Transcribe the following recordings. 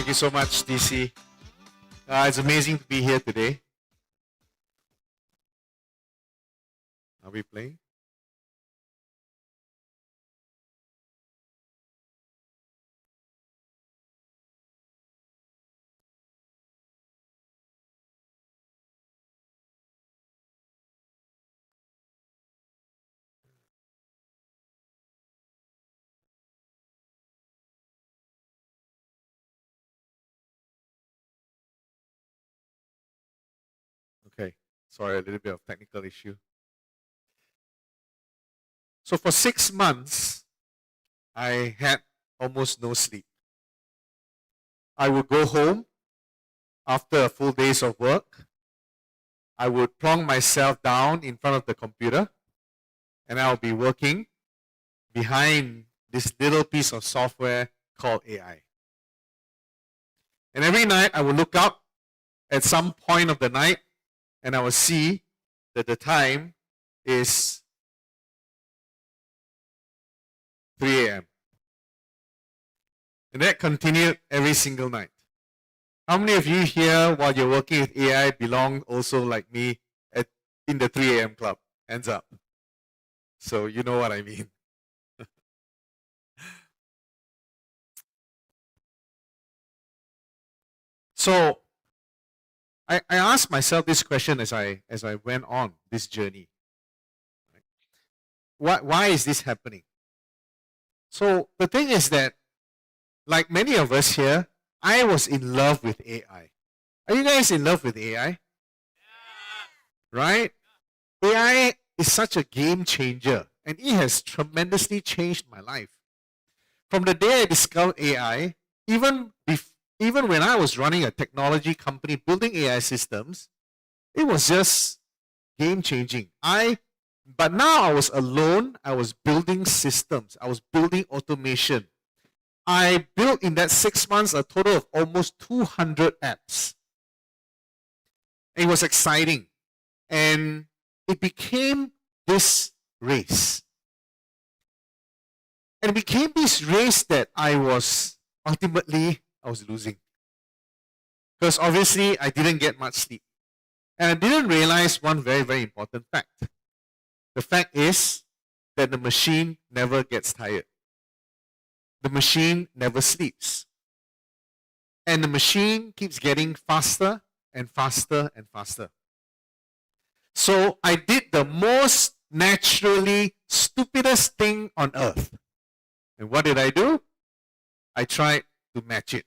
Thank you so much, DC. It's amazing to be here today. Are we playing? Okay, sorry, a little bit of technical issue. So for 6 months, I had almost no sleep. I would go home after a full days of work. I would plonk myself down in front of the computer and I'll be working behind this little piece of software called AI. And every night I would look up at some point of the night and I will see that the time is 3 a.m. And that continued every single night. How many of you here, while you're working with AI, belong also like me in the 3 a.m. club? Hands up. So you know what I mean. So I asked myself this question as I went on this journey. Why is this happening? So the thing is that, like many of us here, I was in love with AI. Are you guys in love with AI? Yeah. Right? AI is such a game changer, and it has tremendously changed my life. From the day I discovered AI, even when I was running a technology company building AI systems, it was just game changing. But now I was alone. I was building systems. I was building automation. I built in that 6 months a total of almost 200 apps. It was exciting. And it became this race. And it became this race that I was losing. Because obviously I didn't get much sleep. And I didn't realize one very, very important fact. The fact is that the machine never gets tired. The machine never sleeps. And the machine keeps getting faster and faster and faster. So I did the most naturally stupidest thing on earth. And what did I do? I tried to match it.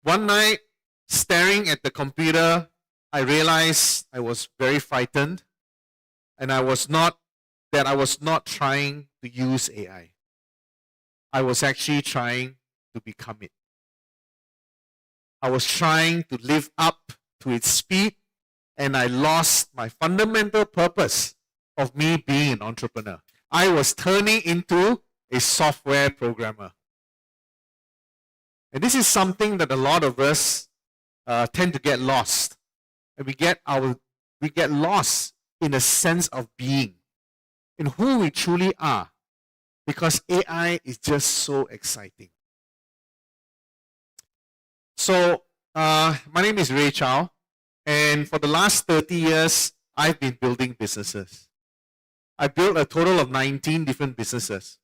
One night, staring at the computer, I realized I was very frightened, and I was not trying to use AI. I was actually trying to become it. I was trying to live up to its speed, and I lost my fundamental purpose of me being an entrepreneur. I was turning into a software programmer. And this is something that a lot of us tend to get lost. And we get lost in a sense of being, in who we truly are, because AI is just so exciting. So, my name is Ray Chou, and for the last 30 years, I've been building businesses. I built a total of 19 different businesses.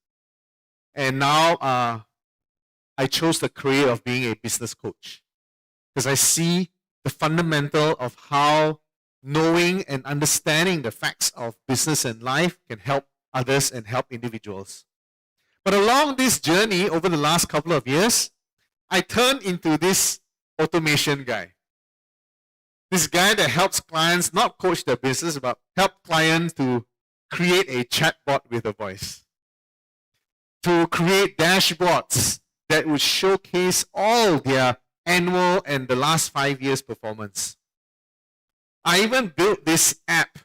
And now I chose the career of being a business coach, because I see the fundamental of how knowing and understanding the facts of business and life can help others and help individuals. But along this journey over the last couple of years, I turned into this automation guy. This guy that helps clients not coach their business, but help clients to create a chatbot with a voice, to create dashboards that would showcase all their annual and the last 5 years' performance. I even built this app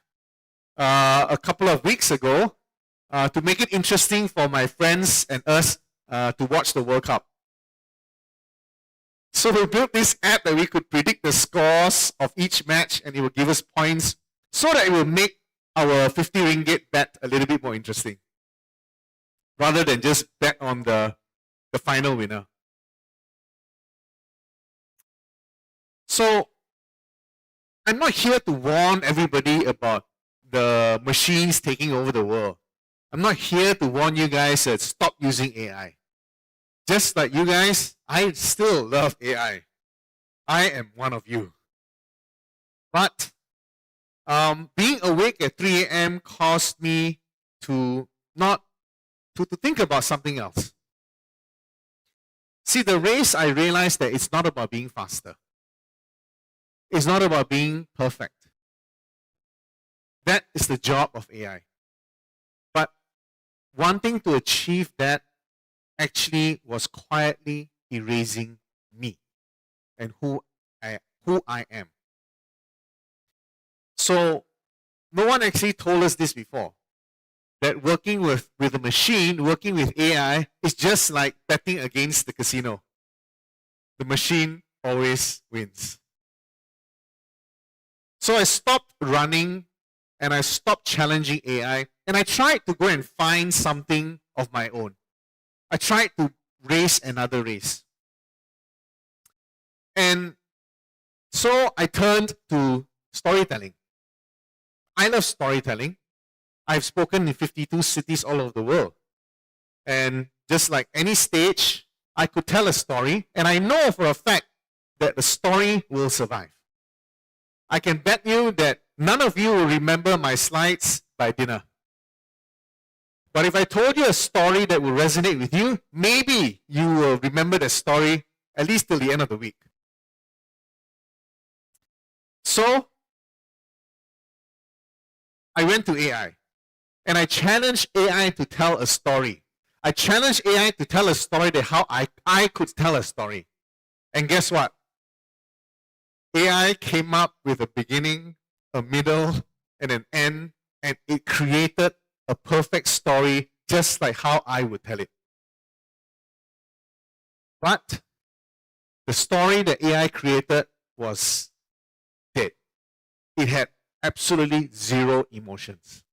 a couple of weeks ago to make it interesting for my friends and us to watch the World Cup. So we built this app that we could predict the scores of each match, and it would give us points so that it will make our 50 ringgit bet a little bit more interesting, rather than just bet on the final winner. So I'm not here to warn everybody about the machines taking over the world. I'm not here to warn you guys that stop using AI. Just like you guys, I still love AI. I am one of you. But being awake at 3 a.m. caused me to not to think about something else. See, the race, I realized that it's not about being faster. It's not about being perfect. That is the job of AI. But wanting to achieve that actually was quietly erasing me and who I am. So no one actually told us this before, that working with a machine, working with AI, is just like betting against the casino. The machine always wins. So I stopped running and I stopped challenging AI, and I tried to go and find something of my own. I tried to race another race. And so I turned to storytelling. I love storytelling. I've spoken in 52 cities all over the world. And just like any stage, I could tell a story, and I know for a fact that the story will survive. I can bet you that none of you will remember my slides by dinner. But if I told you a story that will resonate with you, maybe you will remember the story at least till the end of the week. So I went to AI and I challenged AI to tell a story. I challenged AI to tell a story that how I could tell a story. And guess what? AI came up with a beginning, a middle, and an end, and it created a perfect story just like how I would tell it. But the story that AI created was dead. It had absolutely zero emotions.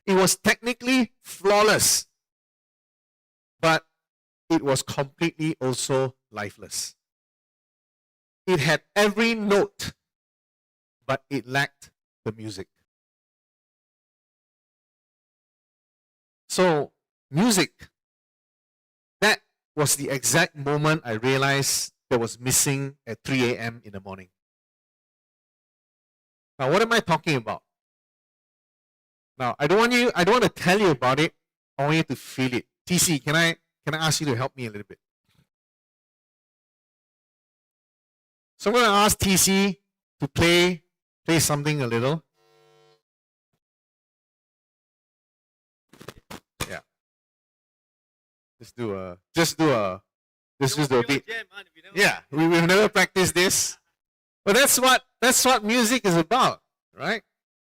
It was technically flawless, but it was completely also lifeless. It had every note, but it lacked the music. So, music, that was the exact moment I realized that was missing at 3 a.m. in the morning. Now, what am I talking about? Now, I don't want to tell you about it. I want you to feel it. TC, can I ask you to help me a little bit? So I'm going to ask TC to play something a little. Yeah. Let's do a beat. Yeah, we've never practiced this. But that's what music is about, right?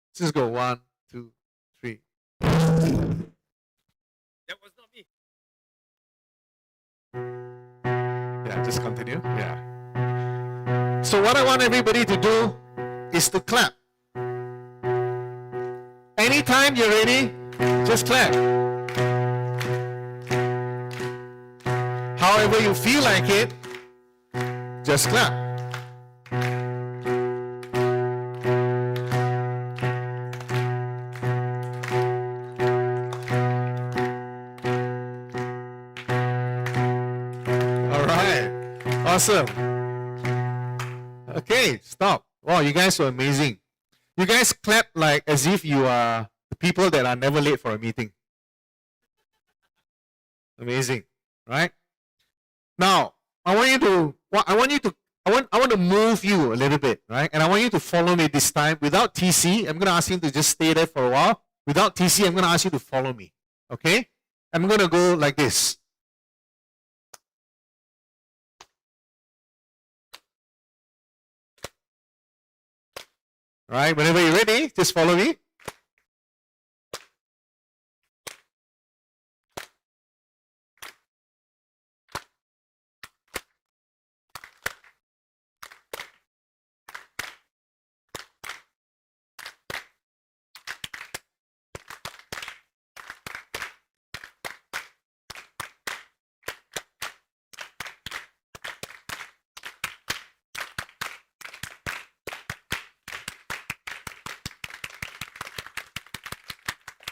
Let's just go 1, 2, 3. That was not me. Yeah, just continue. Yeah. So what I want everybody to do is to clap. Anytime you're ready, just clap. However you feel like it, just clap. All right. Awesome. Okay, stop. Wow, you guys were amazing. You guys clap like as if you are the people that are never late for a meeting. Amazing, right? Now, I want to move you a little bit, right? And I want you to follow me this time. Without TC, I'm going to ask him to just stay there for a while. Without TC, I'm going to ask you to follow me, okay? I'm going to go like this. All right, whenever you're ready, just follow me.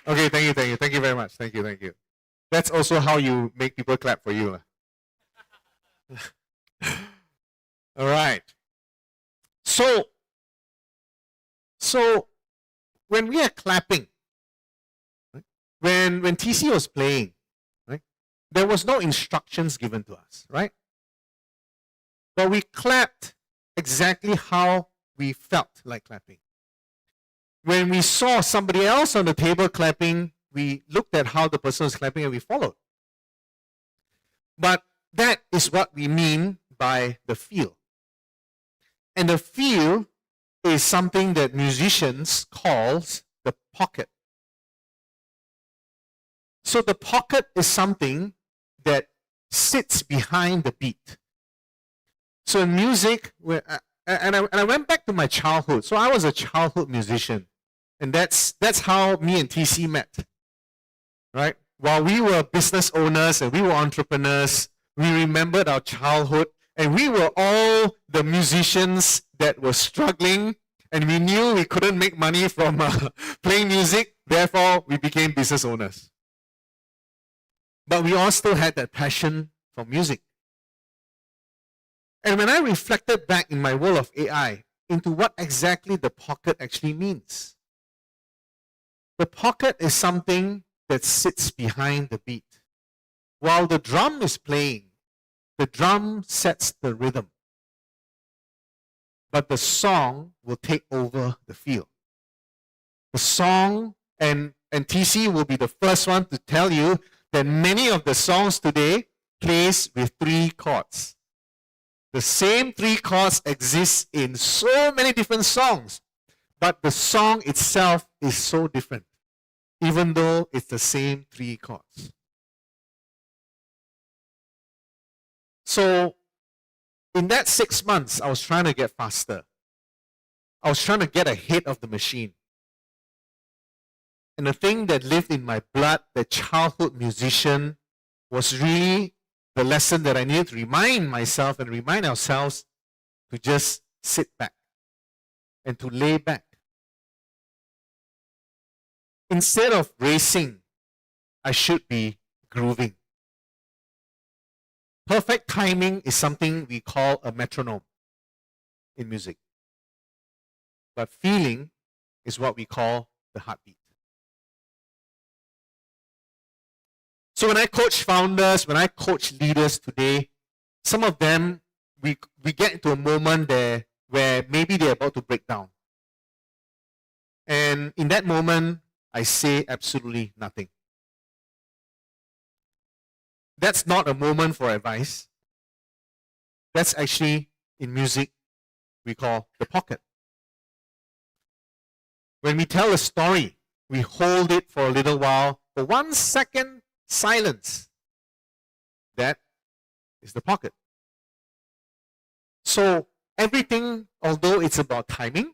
Okay, thank you, thank you. Thank you very much. Thank you, thank you. That's also how you make people clap for you. All right. So when we are clapping, right, when TC was playing, right, there was no instructions given to us, right? But we clapped exactly how we felt like clapping. When we saw somebody else on the table clapping, we looked at how the person was clapping and we followed. But that is what we mean by the feel. And the feel is something that musicians calls the pocket. So the pocket is something that sits behind the beat. So in music, and I went back to my childhood. So I was a childhood musician. And that's how me and TC met. Right? While we were business owners and we were entrepreneurs, we remembered our childhood and we were all the musicians that were struggling and we knew we couldn't make money from playing music. Therefore, we became business owners. But we all still had that passion for music. And when I reflected back in my world of AI into what exactly the pocket actually means, the pocket is something that sits behind the beat. While the drum is playing, the drum sets the rhythm. But the song will take over the feel. The song, and TC will be the first one to tell you that many of the songs today plays with 3 chords. The same 3 chords exist in so many different songs, but the song itself is so different, even though it's the same 3 chords. So, in that 6 months, I was trying to get faster. I was trying to get ahead of the machine. And the thing that lived in my blood, the childhood musician, was really the lesson that I needed to remind myself and remind ourselves to just sit back and to lay back. Instead of racing, I should be grooving. Perfect timing is something we call a metronome in music. But feeling is what we call the heartbeat. So when I coach founders, when I coach leaders today, some of them, we get into a moment there where maybe they're about to break down. And in that moment, I say absolutely nothing. That's not a moment for advice. That's actually, in music, we call the pocket. When we tell a story, we hold it for a little while, for 1 second, silence. That is the pocket. So everything, although it's about timing,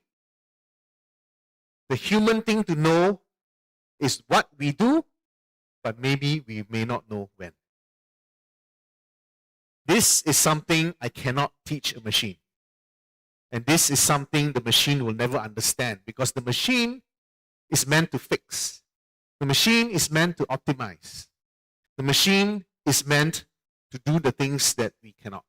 the human thing to know is what we do, but maybe we may not know when. This is something I cannot teach a machine. And this is something the machine will never understand, because the machine is meant to fix. The machine is meant to optimize. The machine is meant to do the things that we cannot.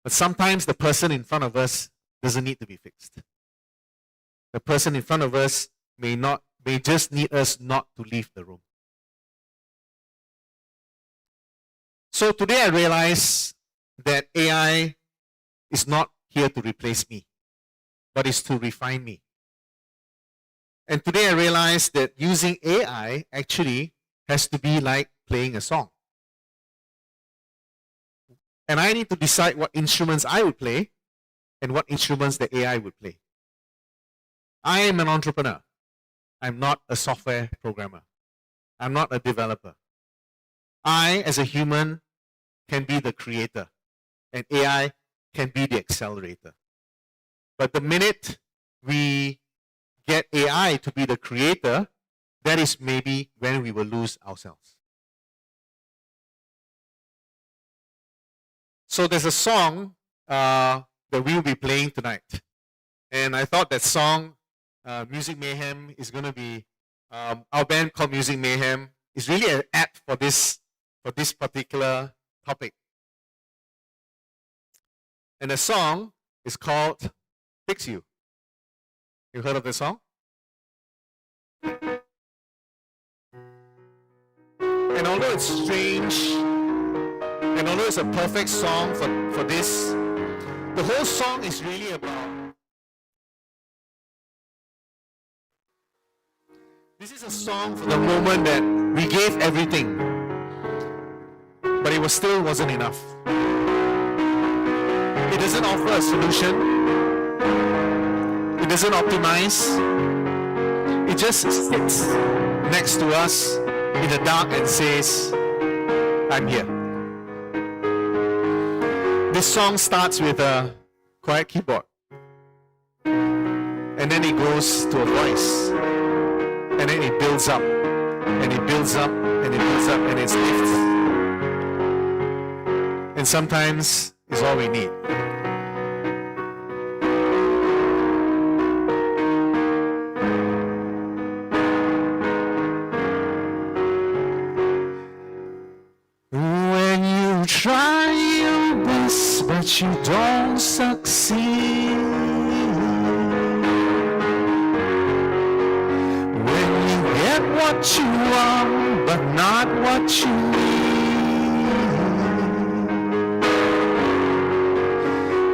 But sometimes the person in front of us doesn't need to be fixed. The person in front of us may just need us not to leave the room. So today I realize that AI is not here to replace me, but is to refine me. And today I realize that using AI actually has to be like playing a song. And I need to decide what instruments I would play and what instruments the AI would play. I am an entrepreneur. I'm not a software programmer. I'm not a developer. I, as a human, can be the creator, and AI can be the accelerator. But the minute we get AI to be the creator, that is maybe when we will lose ourselves. So there's a song that we will be playing tonight. And I thought that song, Music Mayhem, is going to be our band called Music Mayhem is really an apt for this particular topic. And the song is called Fix You. You heard of the song? And although it's strange, and although it's a perfect song for this, the whole song is really about. This is a song for the moment that we gave everything, but it still wasn't enough. It doesn't offer a solution. It doesn't optimize. It just sits next to us in the dark and says, I'm here. This song starts with a quiet keyboard. And then it goes to a voice. And then it builds up. And it builds up. And it builds up. And it lifts. And sometimes it's all we need. Try your best, but you don't succeed. When you get what you want, but not what you need.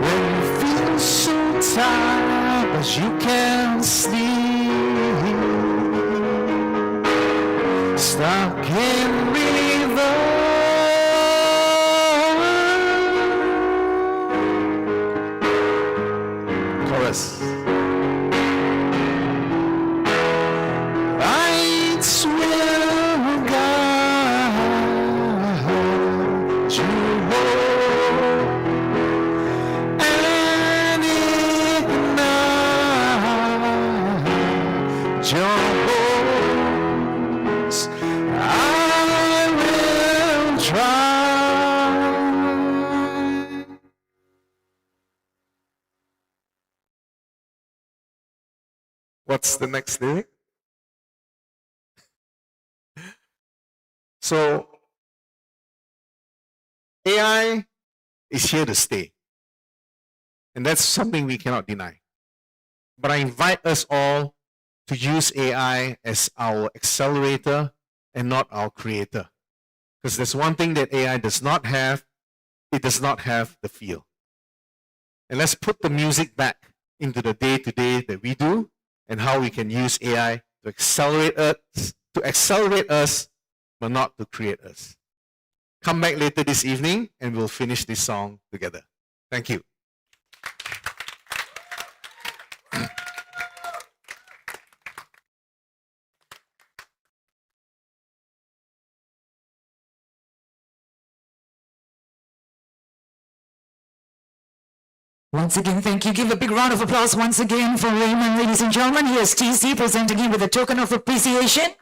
When you feel so tired, but you can't sleep. Stuck in reverse. I swear God, you hold and ignite your bones. I will try. What's the next lyric? So, AI is here to stay. And that's something we cannot deny. But I invite us all to use AI as our accelerator and not our creator. Because there's one thing that AI does not have, it does not have the feel. And let's put the music back into the day-to-day that we do, and how we can use AI to accelerate us, but not to create us. Come back later this evening, and we'll finish this song together. Thank you. Once again, thank you. Give a big round of applause once again for Raymond, ladies and gentlemen. Here's TC presenting him with a token of appreciation.